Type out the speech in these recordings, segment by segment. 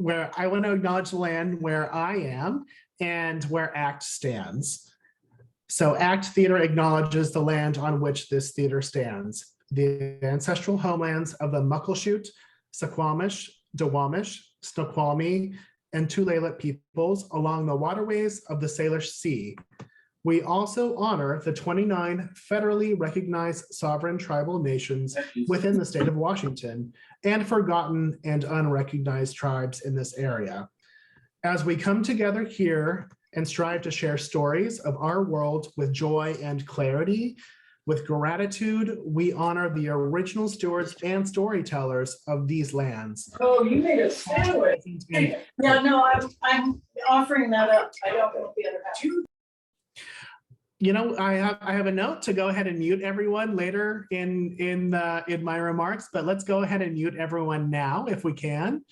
where I want to acknowledge the land where I am and where ACT stands. So ACT Theater acknowledges the land on which this theater stands, the ancestral homelands of the Muckleshoot, Suquamish, Duwamish, Snoqualmie, and Tulalip peoples along the waterways of the Salish Sea. We also honor the 29 federally recognized sovereign tribal nations within the state of Washington and forgotten and unrecognized tribes in this area. As we come together here and strive to share stories of our world with joy and clarity, with gratitude, we honor the original stewards and storytellers of these lands. Oh, you made a sandwich. Yeah, no, I'm offering that up. I don't want the other half. You know, I have a note to go ahead and mute everyone later in my remarks, but let's go ahead and mute everyone now if we can.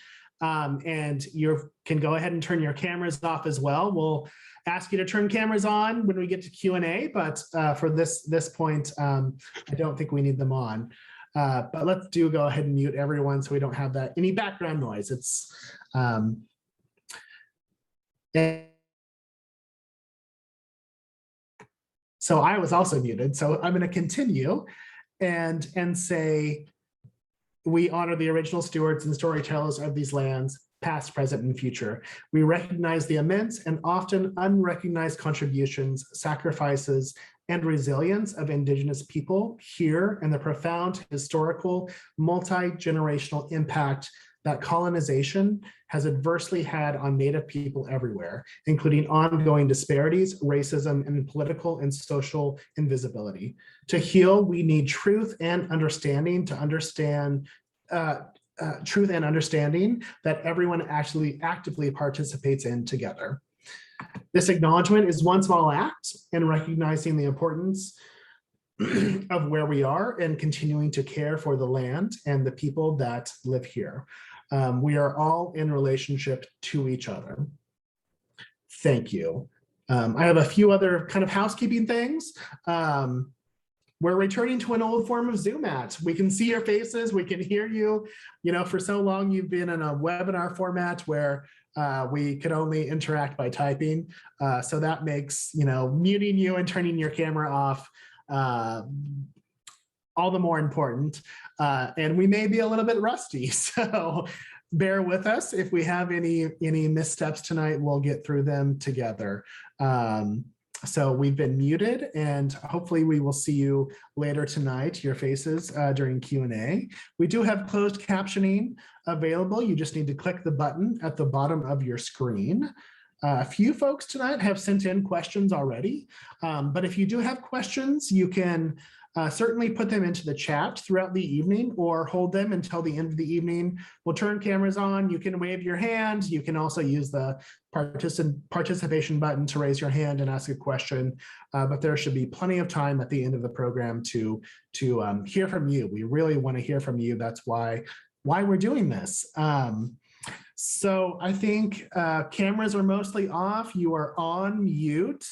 And you can go ahead and turn your cameras off as well. We'll ask you to turn cameras on when we get to Q&A, but for this point, I don't think we need them on. But let's go ahead and mute everyone so we don't have any background noise. It's so I was also muted, so I'm going to continue and say, we honor the original stewards and storytellers of these lands, past, present, and future. We recognize the immense and often unrecognized contributions, sacrifices, and resilience of Indigenous people here and the profound historical, multi-generational impact that colonization has adversely had on Native people everywhere, including ongoing disparities, racism, and political and social invisibility. To heal, we need truth and understanding to understand truth and understanding that everyone actually actively participates in together. This acknowledgement is one small act in recognizing the importance of where we are and continuing to care for the land and the people that live here. We are all in relationship to each other. Thank you. I have a few other kind of housekeeping things. We're returning to an old form of Zoomat. We can see your faces, we can hear you. You know, for so long you've been in a webinar format where we could only interact by typing. So that makes, you know, muting you and turning your camera off all the more important. And we may be a little bit rusty, so bear with us. If we have any missteps tonight, we'll get through them together. So we've been muted, and hopefully we will see you later tonight, your faces during Q&A. We do have closed captioning available. You just need to click the button at the bottom of your screen. A few folks tonight have sent in questions already, but if you do have questions, you can certainly put them into the chat throughout the evening or hold them until the end of the evening. We'll turn cameras on. You can wave your hand. You can also use the participation button to raise your hand and ask a question, but there should be plenty of time at the end of the program to hear from you. We really want to hear from you. That's why we're doing this. So I think cameras are mostly off. You are on mute,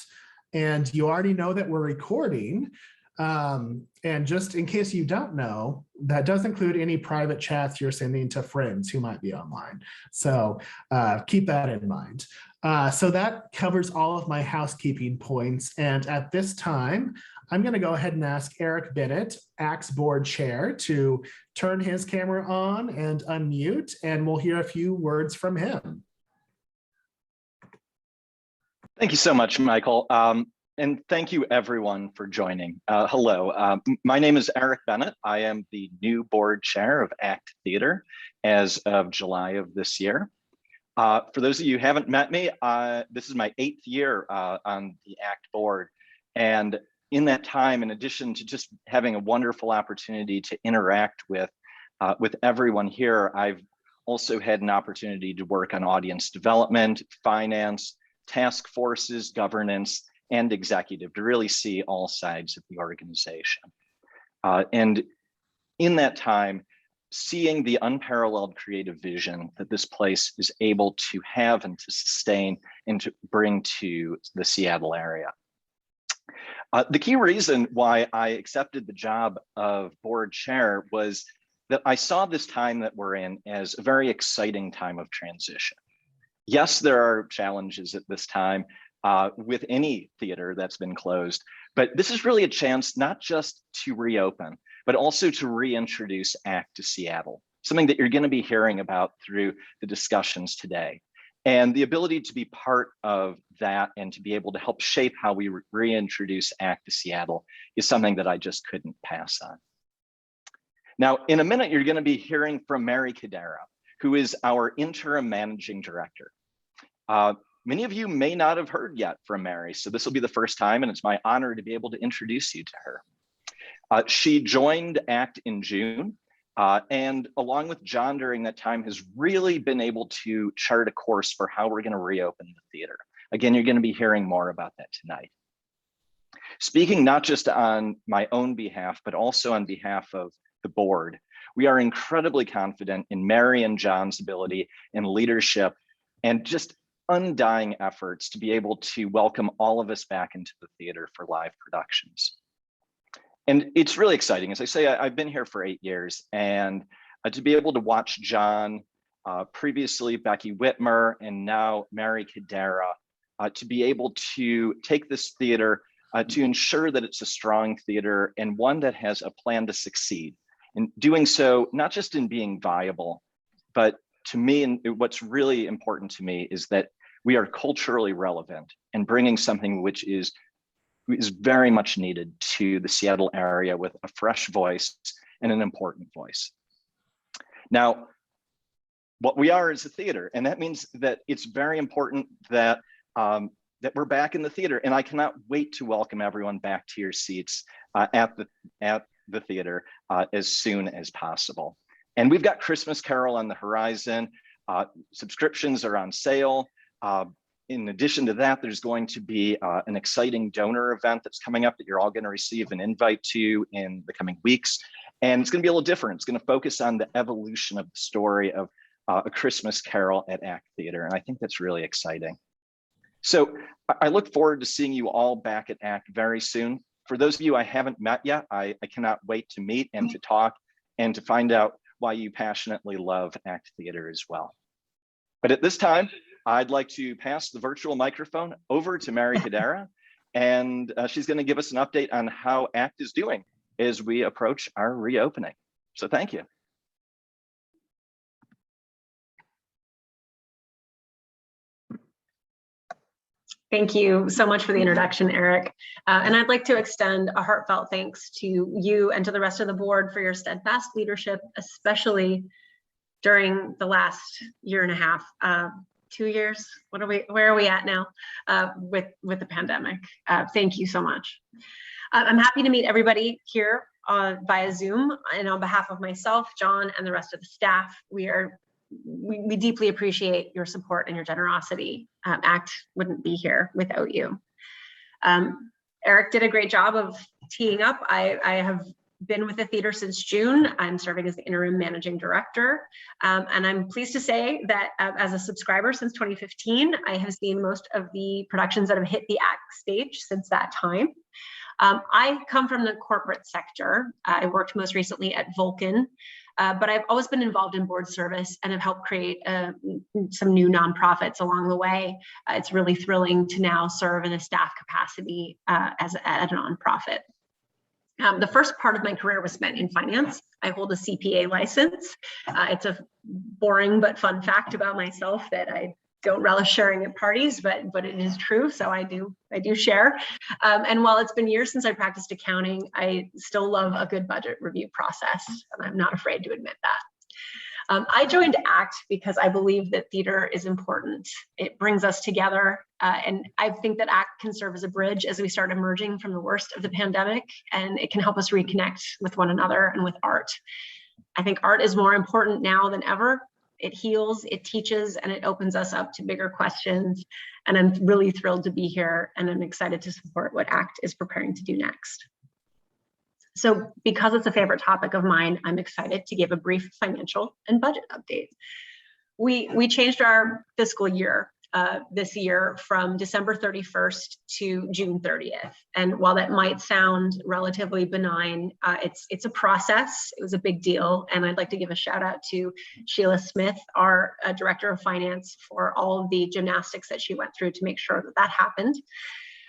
and you already know that we're recording. And just in case you don't know, that does include any private chats you're sending to friends who might be online. So keep that in mind. So that covers all of my housekeeping points. And at this time, I'm going to go ahead and ask Eric Bennett, ACT's board chair, to turn his camera on and unmute, and we'll hear a few words from him. Thank you so much, Michael. And thank you everyone for joining. Hello, my name is Eric Bennett. I am the new board chair of ACT Theater as of July of this year. For those of you who haven't met me, this is my 8th year on the ACT board. And in that time, in addition to just having a wonderful opportunity to interact with everyone here, I've also had an opportunity to work on audience development, finance, task forces, governance, and executive to really see all sides of the organization. And in that time, seeing the unparalleled creative vision that this place is able to have and to sustain and to bring to the Seattle area. The key reason why I accepted the job of board chair was that I saw this time that we're in as a very exciting time of transition. Yes, there are challenges at this time with any theater that's been closed, but this is really a chance not just to reopen, but also to reintroduce ACT to Seattle, something that you're going to be hearing about through the discussions today. And the ability to be part of that and to be able to help shape how we reintroduce ACT to Seattle is something that I just couldn't pass on. Now, in a minute, you're going to be hearing from Mary Cadera, who is our interim managing director. Many of you may not have heard yet from Mary, so this will be the first time, and it's my honor to be able to introduce you to her. She joined ACT in June, and along with John during that time has really been able to chart a course for how we're going to reopen the theater. Again, you're going to be hearing more about that tonight. Speaking not just on my own behalf, but also on behalf of the board, we are incredibly confident in Mary and John's ability and leadership and just undying efforts to be able to welcome all of us back into the theater for live productions. And it's really exciting. As I say, I've been here for 8 years, and to be able to watch John, previously Becky Whitmer, and now Mary Cadera, to be able to take this theater to ensure that it's a strong theater and one that has a plan to succeed. And doing so, not just in being viable, but to me, and what's really important to me is that we are culturally relevant and bringing something which is very much needed to the Seattle area with a fresh voice and an important voice. Now, what we are is a theater, and that means that it's very important that that we're back in the theater, and I cannot wait to welcome everyone back to your seats at the theater as soon as possible. And we've got Christmas Carol on the horizon. Subscriptions are on sale. In addition to that, there's going to be an exciting donor event that's coming up that you're all going to receive an invite to in the coming weeks. And it's going to be a little different. It's going to focus on the evolution of the story of A Christmas Carol at ACT Theater. And I think that's really exciting. So I look forward to seeing you all back at ACT very soon. For those of you I haven't met yet, I cannot wait to meet and to talk and to find out why you passionately love ACT Theater as well. But at this time, I'd like to pass the virtual microphone over to Mary Cadera, and she's going to give us an update on how ACT is doing as we approach our reopening. So thank you. Thank you so much for the introduction, Eric. And I'd like to extend a heartfelt thanks to you and to the rest of the board for your steadfast leadership, especially during the last year and a half. 2 years, where are we at now with the pandemic? Thank you so much. I'm happy to meet everybody here via Zoom, and on behalf of myself, John, and the rest of the staff, we deeply appreciate your support and your generosity. ACT wouldn't be here without you. Eric did a great job of teeing up. I have been with the theater since June. I'm serving as the interim managing director. And I'm pleased to say that as a subscriber since 2015, I have seen most of the productions that have hit the ACT stage since that time. I come from the corporate sector. I worked most recently at Vulcan, but I've always been involved in board service and have helped create some new nonprofits along the way. It's really thrilling to now serve in a staff capacity at a nonprofit. The first part of my career was spent in finance. I hold a CPA license. It's a boring but fun fact about myself that I don't relish sharing at parties, but it is true, so I do share. And while it's been years since I practiced accounting, I still love a good budget review process, and I'm not afraid to admit that. I joined ACT because I believe that theater is important. It brings us together, and I think that ACT can serve as a bridge as we start emerging from the worst of the pandemic, and it can help us reconnect with one another and with art. I think art is more important now than ever. It heals, it teaches, and it opens us up to bigger questions. And I'm really thrilled to be here, and I'm excited to support what ACT is preparing to do next. So because it's a favorite topic of mine, I'm excited to give a brief financial and budget update. We changed our fiscal year this year from December 31st to June 30th. And while that might sound relatively benign, it's a process. It was a big deal. And I'd like to give a shout out to Sheila Smith, our Director of Finance, for all of the gymnastics that she went through to make sure that that happened.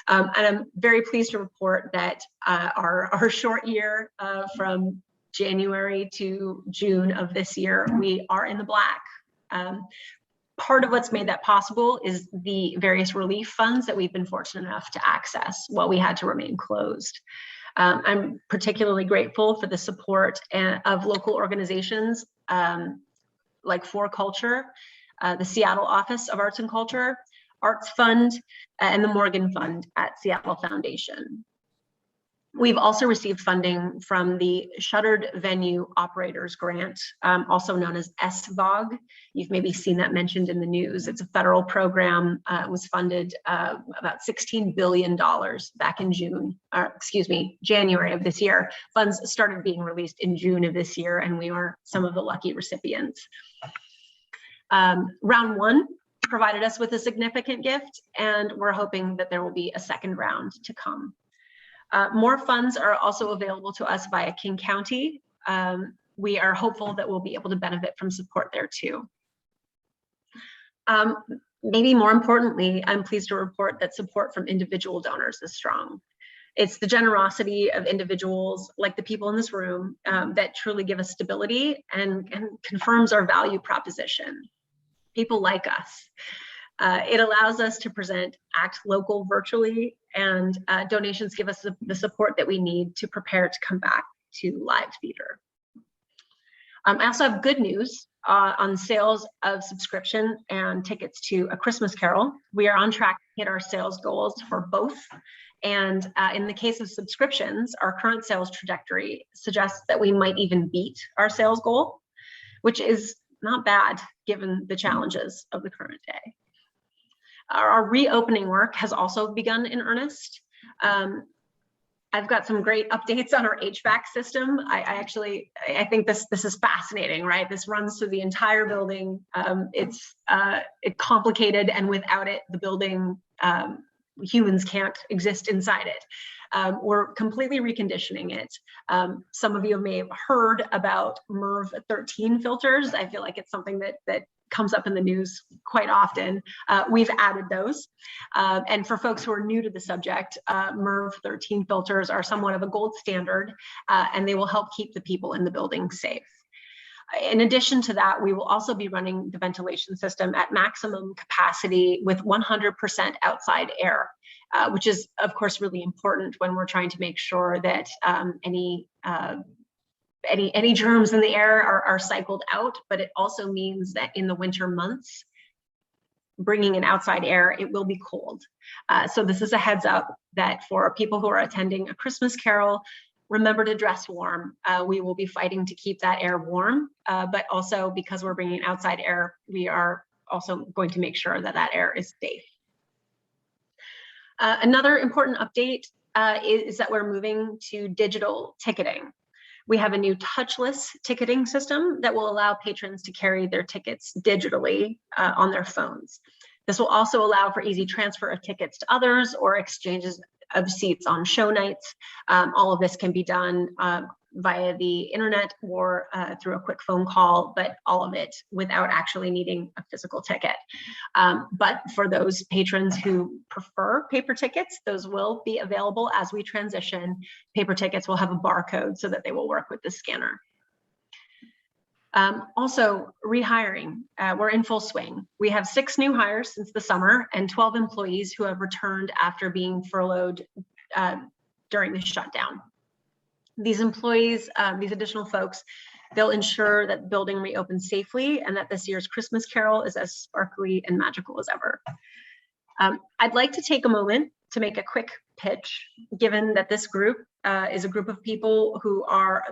And I'm very pleased to report that our short year from January to June of this year, we are in the black. Part of what's made that possible is the various relief funds that we've been fortunate enough to access while we had to remain closed. I'm particularly grateful for the support of local organizations like For Culture, the Seattle Office of Arts and Culture, Arts Fund, and the Morgan Fund at Seattle Foundation. We've also received funding from the Shuttered Venue Operators Grant, also known as SVOG. You've maybe seen that mentioned in the news. It's a federal program. It was funded about $16 billion back in January of this year. Funds started being released in June of this year, and we are some of the lucky recipients. Round one provided us with a significant gift, and we're hoping that there will be a second round to come. More funds are also available to us via King County. We are hopeful that we'll be able to benefit from support there too. Maybe more importantly, I'm pleased to report that support from individual donors is strong. It's the generosity of individuals like the people in this room that truly give us stability and confirms our value proposition. People like us. It allows us to present Act Local virtually, and donations give us the support that we need to prepare to come back to live theater. I also have good news on sales of subscription and tickets to A Christmas Carol. We are on track to hit our sales goals for both. And in the case of subscriptions, our current sales trajectory suggests that we might even beat our sales goal, which is not bad given the challenges of the current day. Our reopening work has also begun in earnest. I've got some great updates on our HVAC system. I think this is fascinating, right? This runs through the entire building. It's complicated, and without it, the building, humans can't exist inside it. We're completely reconditioning it. Some of you may have heard about MERV 13 filters. I feel like it's something that comes up in the news quite often. We've added those. And for folks who are new to the subject, MERV 13 filters are somewhat of a gold standard, and they will help keep the people in the building safe. In addition to that, we will also be running the ventilation system at maximum capacity with 100% outside air, which is, of course, really important when we're trying to make sure that any germs in the air are cycled out, but it also means that in the winter months, bringing in outside air, it will be cold. So this is a heads up that for people who are attending A Christmas Carol, remember to dress warm. We will be fighting to keep that air warm, but also because we're bringing outside air, we are also going to make sure that that air is safe. Another important update is that we're moving to digital ticketing. We have a new touchless ticketing system that will allow patrons to carry their tickets digitally on their phones. This will also allow for easy transfer of tickets to others or exchanges of seats on show nights. All of this can be done via the internet or through a quick phone call, but all of it without actually needing a physical ticket. But for those patrons who prefer paper tickets, those will be available as we transition. Paper tickets will have a barcode so that they will work with the scanner. Also, rehiring, we're in full swing. We have 6 new hires since the summer and 12 employees who have returned after being furloughed during the shutdown. These employees, these additional folks, they'll ensure that the building reopens safely and that this year's Christmas Carol is as sparkly and magical as ever. I'd like to take a moment to make a quick pitch, given that this group is a group of people who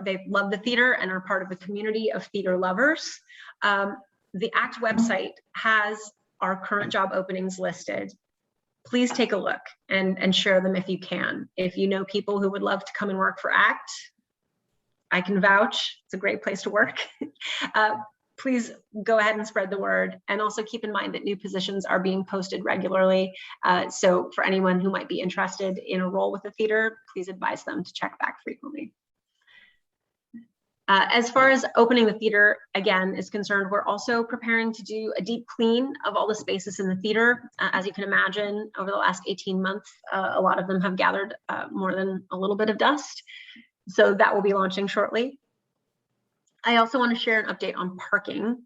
they love the theater and are part of the community of theater lovers. The ACT website has our current job openings listed. Please take a look and share them if you can. If you know people who would love to come and work for ACT, I can vouch, it's a great place to work. please go ahead and spread the word. And also keep in mind that new positions are being posted regularly. So for anyone who might be interested in a role with the theater, please advise them to check back frequently. As far as opening the theater again is concerned, we're also preparing to do a deep clean of all the spaces in the theater. As you can imagine, over the last 18 months, a lot of them have gathered more than a little bit of dust. So that will be launching shortly. I also want to share an update on parking.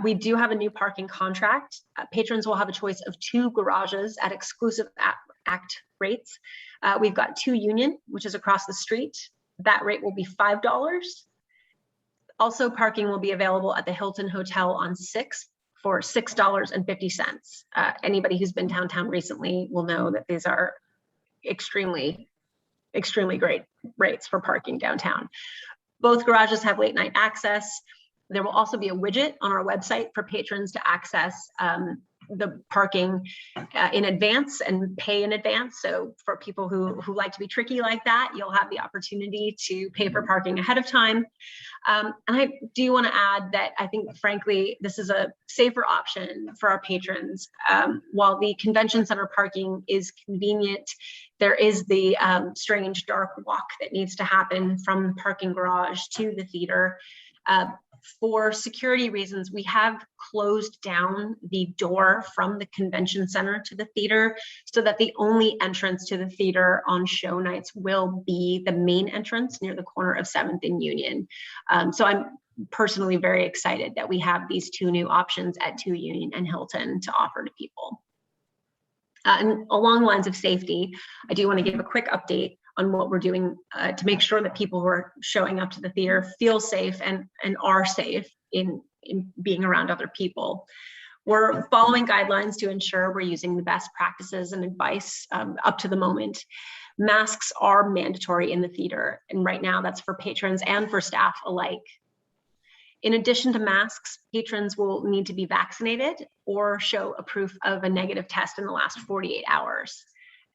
We do have a new parking contract. Patrons will have a choice of 2 garages at exclusive ACT rates. We've got 2 Union, which is across the street. That rate will be $5. Also, parking will be available at the Hilton Hotel on 6th for $6.50. Anybody who's been downtown recently will know that these are extremely great rates for parking downtown. Both garages have late night access. There will also be a widget on our website for patrons to access the parking in advance and pay in advance. So for people who like to be tricky like that, you'll have the opportunity to pay for parking ahead of time. And I do want to add that I think, frankly, this is a safer option for our patrons. While the convention center parking is convenient, there is the strange dark walk that needs to happen from the parking garage to the theater. For security reasons, we have closed down the door from the convention center to the theater so that the only entrance to the theater on show nights will be the main entrance near the corner of 7th and Union. So I'm personally very excited that we have these 2 new options at 2 Union and Hilton to offer to people. And along the lines of safety, I do want to give a quick update on what we're doing to make sure that people who are showing up to the theater feel safe and are safe in being around other people. We're following guidelines to ensure we're using the best practices and advice up to the moment. Masks are mandatory in the theater, and right now that's for patrons and for staff alike. In addition to masks, patrons will need to be vaccinated or show a proof of a negative test in the last 48 hours.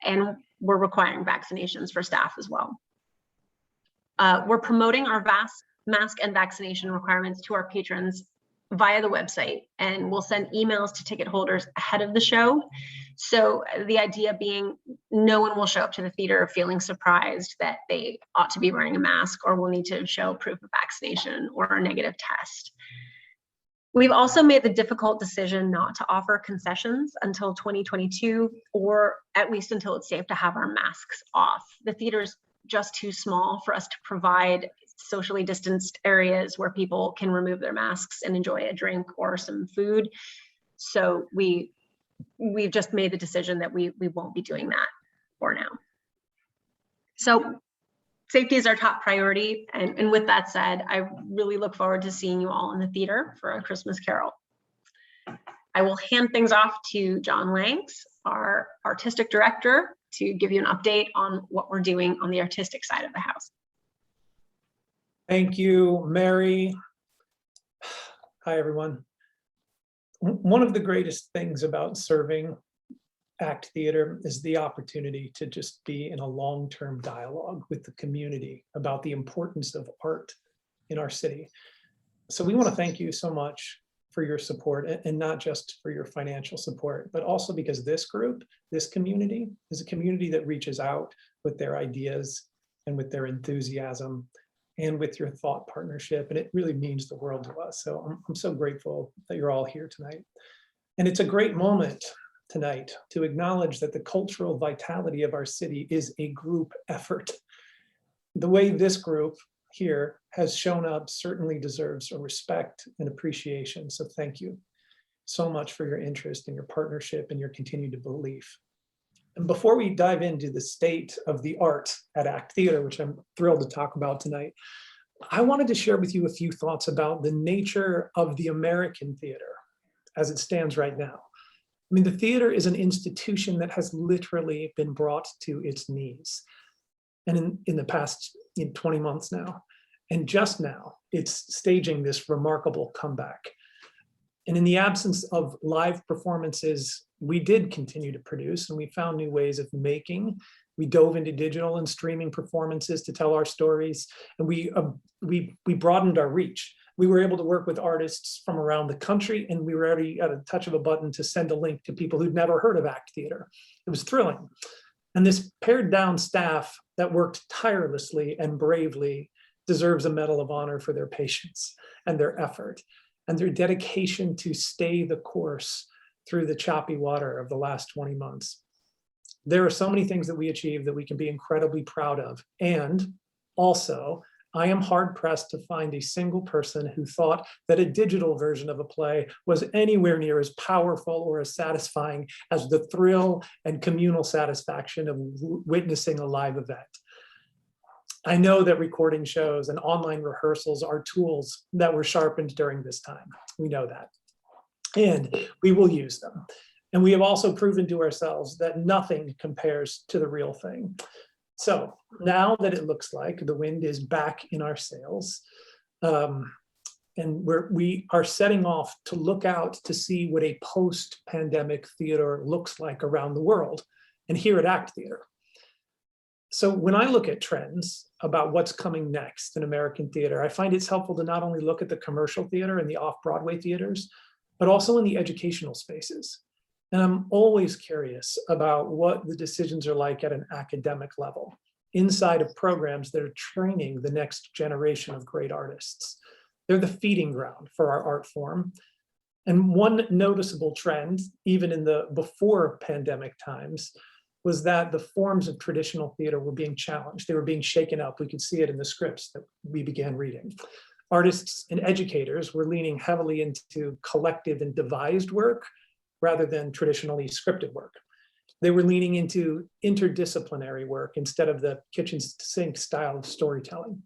And we're requiring vaccinations for staff as well. We're promoting our mask and vaccination requirements to our patrons via the website, and we'll send emails to ticket holders ahead of the show. So the idea being no one will show up to the theater feeling surprised that they ought to be wearing a mask or will need to show proof of vaccination or a negative test. We've also made the difficult decision not to offer concessions until 2022, or at least until it's safe to have our masks off. The theater's just too small for us to provide socially distanced areas where people can remove their masks and enjoy a drink or some food. So we've just made the decision that we won't be doing that for now. So safety is our top priority. And with that said, I really look forward to seeing you all in the theater for A Christmas Carol. I will hand things off to John Langs, our artistic director, to give you an update on what we're doing on the artistic side of the house. Thank you, Mary. Hi, everyone. One of the greatest things about serving ACT Theater is the opportunity to just be in a long-term dialogue with the community about the importance of art in our city. So we want to thank you so much for your support, and not just for your financial support, but also because this group, this community, is a community that reaches out with their ideas and with their enthusiasm and with your thought partnership. And it really means the world to us. So I'm so grateful that you're all here tonight. And it's a great moment tonight to acknowledge that the cultural vitality of our city is a group effort. The way this group here has shown up certainly deserves a respect and appreciation. So thank you so much for your interest and your partnership and your continued belief. And before we dive into the state of the art at ACT Theater, which I'm thrilled to talk about tonight, I wanted to share with you a few thoughts about the nature of the American theater as it stands right now. I mean, the theater is an institution that has literally been brought to its knees. And in the past 20 months now, and just now, it's staging this remarkable comeback. And in the absence of live performances, we did continue to produce, and we found new ways of making. We dove into digital and streaming performances to tell our stories, and we broadened our reach. We were able to work with artists from around the country, and we were already at a touch of a button to send a link to people who'd never heard of ACT Theater. It was thrilling. And this pared down staff that worked tirelessly and bravely deserves a Medal of Honor for their patience and their effort and their dedication to stay the course through the choppy water of the last 20 months. There are so many things that we achieved that we can be incredibly proud of. And also, I am hard pressed to find a single person who thought that a digital version of a play was anywhere near as powerful or as satisfying as the thrill and communal satisfaction of witnessing a live event. I know that recording shows and online rehearsals are tools that were sharpened during this time. We know that. And we will use them. And we have also proven to ourselves that nothing compares to the real thing. So now that it looks like the wind is back in our sails, and we are setting off to look out to see what a post-pandemic theater looks like around the world, and here at ACT Theater. So when I look at trends about what's coming next in American theater, I find it's helpful to not only look at the commercial theater and the off-Broadway theaters, but also in the educational spaces. And I'm always curious about what the decisions are like at an academic level, inside of programs that are training the next generation of great artists. They're the feeding ground for our art form. And one noticeable trend, even in the before pandemic times, was that the forms of traditional theater were being challenged. They were being shaken up. We could see it in the scripts that we began reading. Artists and educators were leaning heavily into collective and devised work rather than traditionally scripted work. They were leaning into interdisciplinary work instead of the kitchen sink style of storytelling.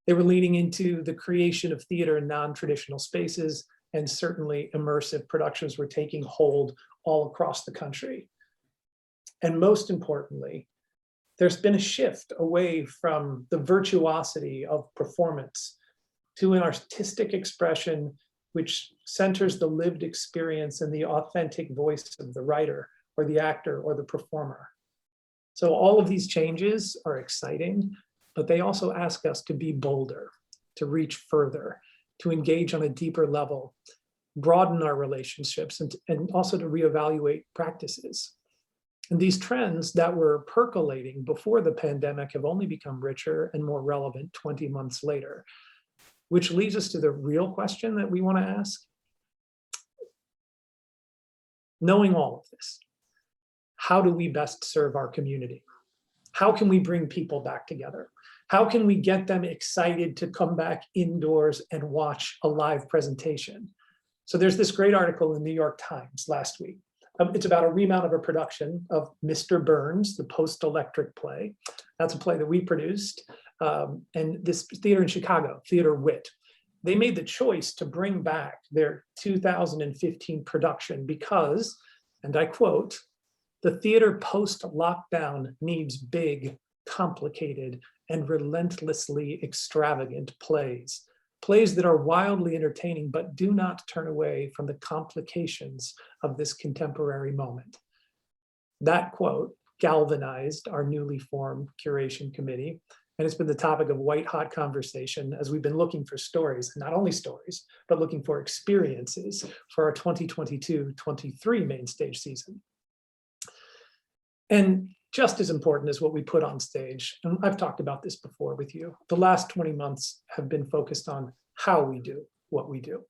They were leaning into the creation of theater in non-traditional spaces, and certainly immersive productions were taking hold all across the country. And most importantly, there's been a shift away from the virtuosity of performance to an artistic expression which centers the lived experience and the authentic voice of the writer or the actor or the performer. So all of these changes are exciting, but they also ask us to be bolder, to reach further, to engage on a deeper level, broaden our relationships, and also to reevaluate practices. And these trends that were percolating before the pandemic have only become richer and more relevant 20 months later, which leads us to the real question that we want to ask. Knowing all of this, how do we best serve our community? How can we bring people back together? How can we get them excited to come back indoors and watch a live presentation? So there's this great article in the New York Times last week. It's about a remount of a production of Mr. Burns, the post-electric play. That's a play that we produced. And this theater in Chicago, Theater Wit, they made the choice to bring back their 2015 production because, and I quote, "The theater post-lockdown needs big, complicated, and relentlessly extravagant plays. Plays that are wildly entertaining, but do not turn away from the complications of this contemporary moment." That quote galvanized our newly formed curation committee, and it's been the topic of white hot conversation as we've been looking for stories, and not only stories, but looking for experiences for our 2022-23 main stage season. And just as important as what we put on stage, and I've talked about this before with you, the last 20 months have been focused on how we do what we do.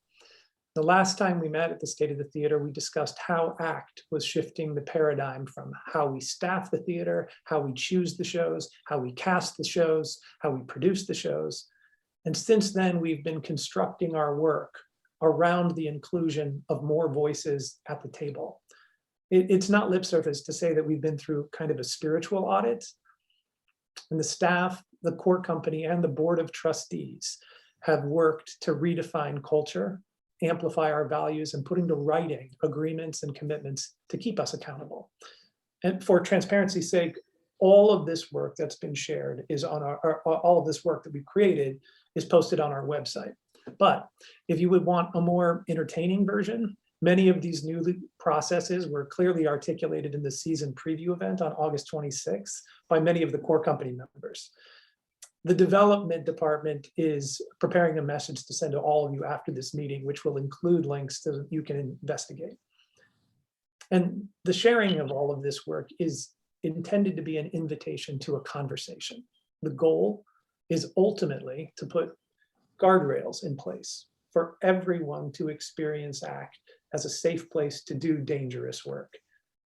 The last time we met at the State of the Theater, we discussed how ACT was shifting the paradigm from how we staff the theater, how we choose the shows, how we cast the shows, how we produce the shows. And since then, we've been constructing our work around the inclusion of more voices at the table. It's not lip service to say that we've been through kind of a spiritual audit, and the staff, the core company, and the board of trustees have worked to redefine culture, amplify our values, and put into writing agreements and commitments to keep us accountable. And for transparency's sake, all of this work that's been shared is on all of this work that we've created is posted on our website. But if you would want a more entertaining version, many of these new processes were clearly articulated in the season preview event on August 26th by many of the core company members. The development department is preparing a message to send to all of you after this meeting, which will include links so that you can investigate. And the sharing of all of this work is intended to be an invitation to a conversation. The goal is ultimately to put guardrails in place for everyone to experience ACT as a safe place to do dangerous work,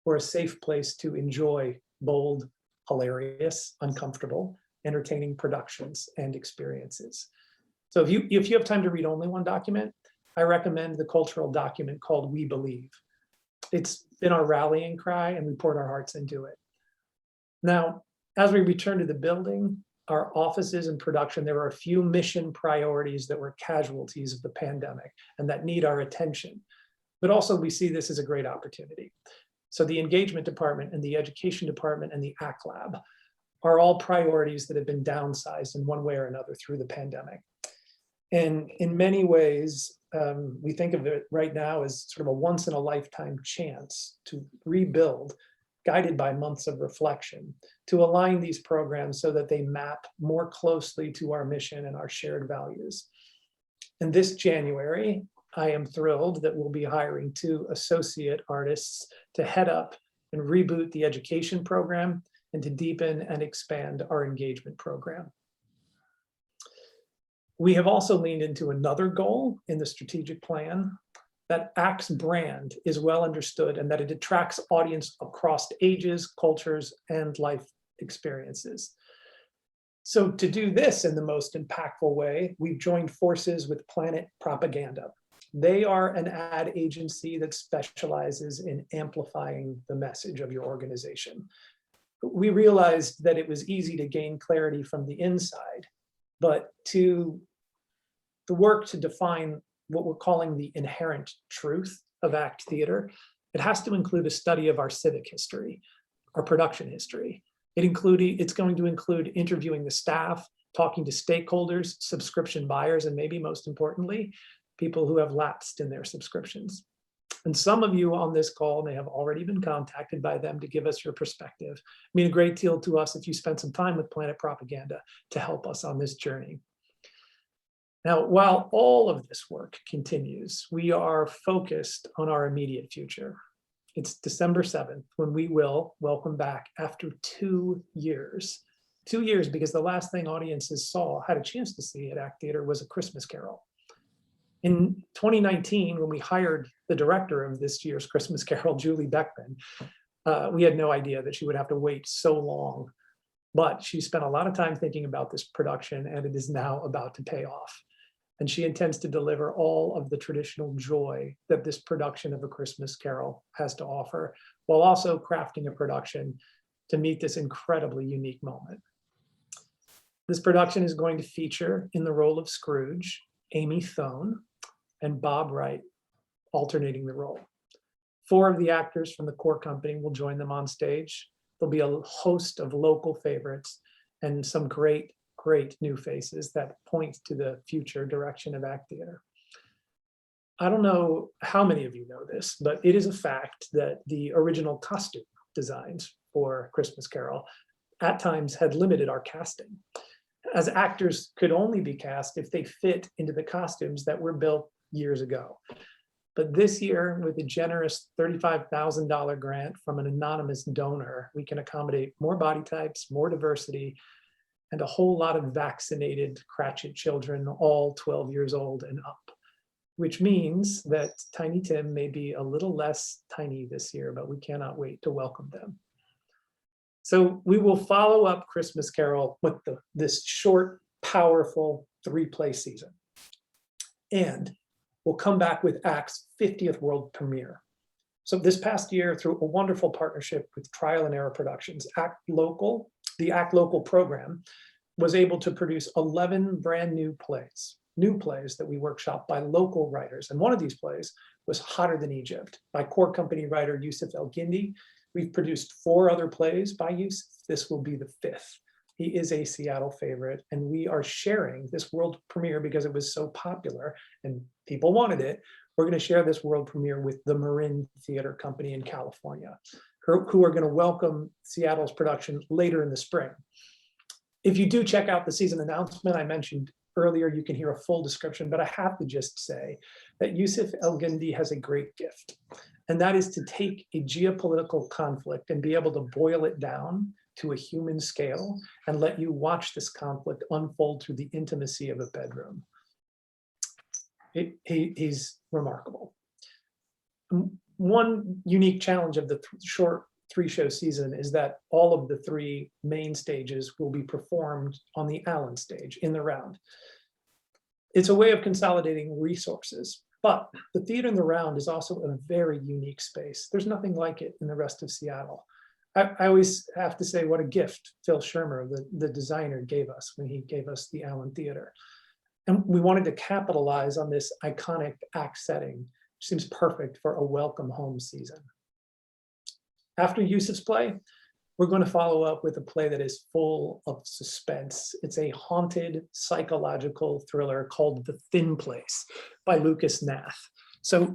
or a safe place to enjoy bold, hilarious, uncomfortable, entertaining productions and experiences. So if you have time to read only one document, I recommend the cultural document called We Believe. It's been our rallying cry, and we poured our hearts into it. Now, as we return to the building, our offices and production, there are a few mission priorities that were casualties of the pandemic and that need our attention. But also we see this as a great opportunity. So the engagement department and the education department and the ACT Lab are all priorities that have been downsized in one way or another through the pandemic. And in many ways, we think of it right now as sort of a once in a lifetime chance to rebuild, guided by months of reflection, to align these programs so that they map more closely to our mission and our shared values. And this January, I am thrilled that we'll be hiring 2 associate artists to head up and reboot the education program and to deepen and expand our engagement program. We have also leaned into another goal in the strategic plan, that ACT's brand is well understood and that it attracts audience across ages, cultures, and life experiences. So to do this in the most impactful way, we've joined forces with Planet Propaganda. They are an ad agency that specializes in amplifying the message of your organization. We realized that it was easy to gain clarity from the inside, but to the work to define what we're calling the inherent truth of ACT Theater, it has to include a study of our civic history, our production history. It's going to include interviewing the staff, talking to stakeholders, subscription buyers, and maybe most importantly, people who have lapsed in their subscriptions. And some of you on this call may have already been contacted by them to give us your perspective. It mean a great deal to us if you spend some time with Planet Propaganda to help us on this journey. Now, while all of this work continues, we are focused on our immediate future. It's December 7th when we will welcome back after 2 years. 2 years because the last thing audiences had a chance to see at ACT Theater was A Christmas Carol. In 2019, when we hired the director of this year's Christmas Carol, Julie Beckman, we had no idea that she would have to wait so long. But she spent a lot of time thinking about this production, and it is now about to pay off. And she intends to deliver all of the traditional joy that this production of A Christmas Carol has to offer, while also crafting a production to meet this incredibly unique moment. This production is going to feature in the role of Scrooge, Amy Thone, and Bob Wright alternating the role. 4 of the actors from the core company will join them on stage. There'll be a host of local favorites and some great new faces that point to the future direction of ACT Theater. I don't know how many of you know this, but it is a fact that the original costume designs for Christmas Carol at times had limited our casting, as actors could only be cast if they fit into the costumes that were built years ago. But this year, with a generous $35,000 grant from an anonymous donor, we can accommodate more body types, more diversity, and a whole lot of vaccinated Cratchit children, all 12 years old and up, which means that Tiny Tim may be a little less tiny this year, but we cannot wait to welcome them. So we will follow up Christmas Carol with this short, powerful 3-play season. And we'll come back with ACT's 50th world premiere. So this past year, through a wonderful partnership with Trial and Error Productions, the ACT Local program was able to produce 11 brand new plays that we workshopped by local writers. And one of these plays was Hotter Than Egypt by core company writer Yusuf El Gindi. We've produced 4 other plays by Yusuf. This will be the 5th. He is a Seattle favorite, and we are sharing this world premiere because it was so popular and people wanted it. We're going to share this world premiere with the Marin Theater Company in California, who are going to welcome Seattle's production later in the spring. If you do check out the season announcement I mentioned earlier, you can hear a full description, but I have to just say that Yusuf El-Guindi has a great gift, and that is to take a geopolitical conflict and be able to boil it down to a human scale and let you watch this conflict unfold through the intimacy of a bedroom. He's remarkable. One unique challenge of the short 3-show season is that all of the 3 main stages will be performed on the Allen stage in the round. It's a way of consolidating resources, but the theater in the round is also a very unique space. There's nothing like it in the rest of Seattle. I always have to say what a gift Phil Shermer, the designer, gave us when he gave us the Allen Theater. And we wanted to capitalize on this iconic ACT setting, which seems perfect for a welcome home season. After Yusuf's play, we're going to follow up with a play that is full of suspense. It's a haunted psychological thriller called The Thin Place by Lucas Nath. So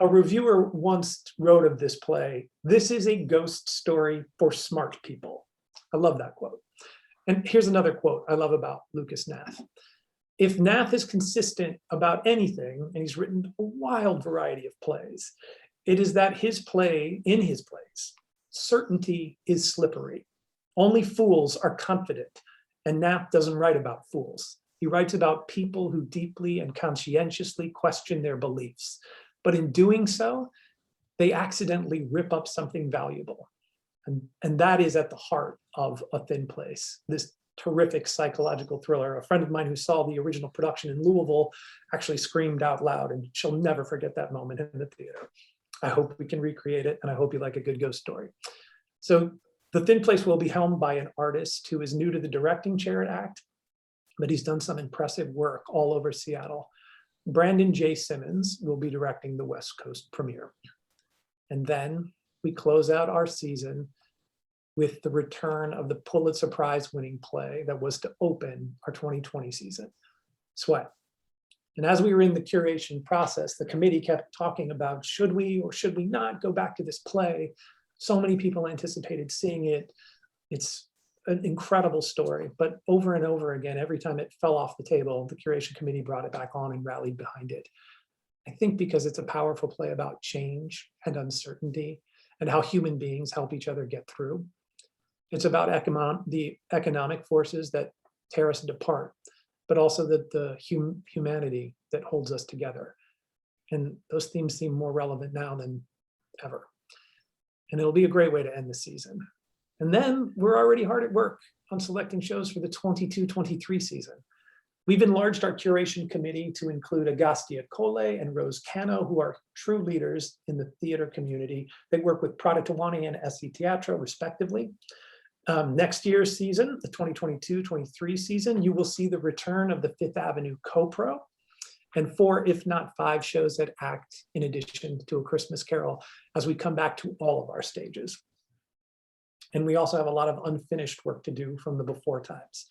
a reviewer once wrote of this play, "This is a ghost story for smart people." I love that quote. And here's another quote I love about Lucas Nath. If Nath is consistent about anything, and he's written a wild variety of plays, it is that in his plays, certainty is slippery. Only fools are confident, and Nath doesn't write about fools. He writes about people who deeply and conscientiously question their beliefs. But in doing so, they accidentally rip up something valuable. And that is at the heart of A Thin Place, this terrific psychological thriller. A friend of mine who saw the original production in Louisville actually screamed out loud, and she'll never forget that moment in the theater. I hope we can recreate it, and I hope you like a good ghost story. So The Thin Place will be helmed by an artist who is new to the directing chair at ACT, but he's done some impressive work all over Seattle. Brandon J. Simmons will be directing the West Coast premiere. And then we close out our season with the return of the Pulitzer Prize winning play that was to open our 2020 season, Sweat. And as we were in the curation process, the committee kept talking about, should we or should we not go back to this play? So many people anticipated seeing it. It's an incredible story, but over and over again, every time it fell off the table, the curation committee brought it back on and rallied behind it. I think because it's a powerful play about change and uncertainty and how human beings help each other get through. It's about the economic forces that tear us apart, but also the humanity that holds us together. And those themes seem more relevant now than ever. And it'll be a great way to end the season. And then we're already hard at work on selecting shows for the 22-23 season. We've enlarged our curation committee to include Agastya Cole and Rose Cano, who are true leaders in the theater community. They work with Praditawani and SE Teatro, respectively. Next year's season, the 2022-23 season, you will see the return of the Fifth Avenue Co-Pro and 4, if not 5 shows at ACT, in addition to A Christmas Carol, as we come back to all of our stages. And we also have a lot of unfinished work to do from the before times.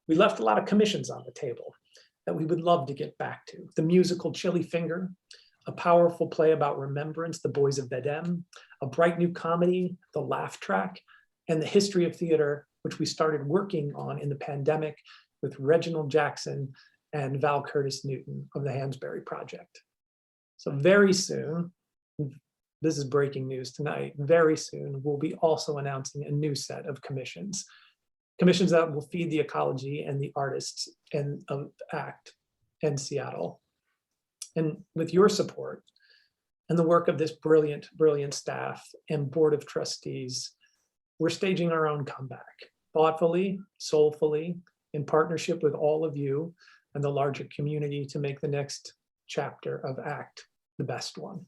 We left a lot of commissions on the table that we would love to get back to. The musical Chilly Finger, a powerful play about remembrance, The Boys of Bedem, a bright new comedy, The Laugh Track, and the history of theater, which we started working on in the pandemic with Reginald Jackson and Val Curtis Newton of the Hansberry Project. So very soon, this is breaking news tonight, very soon we'll be also announcing a new set of commissions that will feed the ecology and the artists and of ACT and Seattle. And with your support and the work of this brilliant, brilliant staff and board of trustees, we're staging our own comeback, thoughtfully, soulfully, in partnership with all of you and the larger community to make the next chapter of ACT the best one.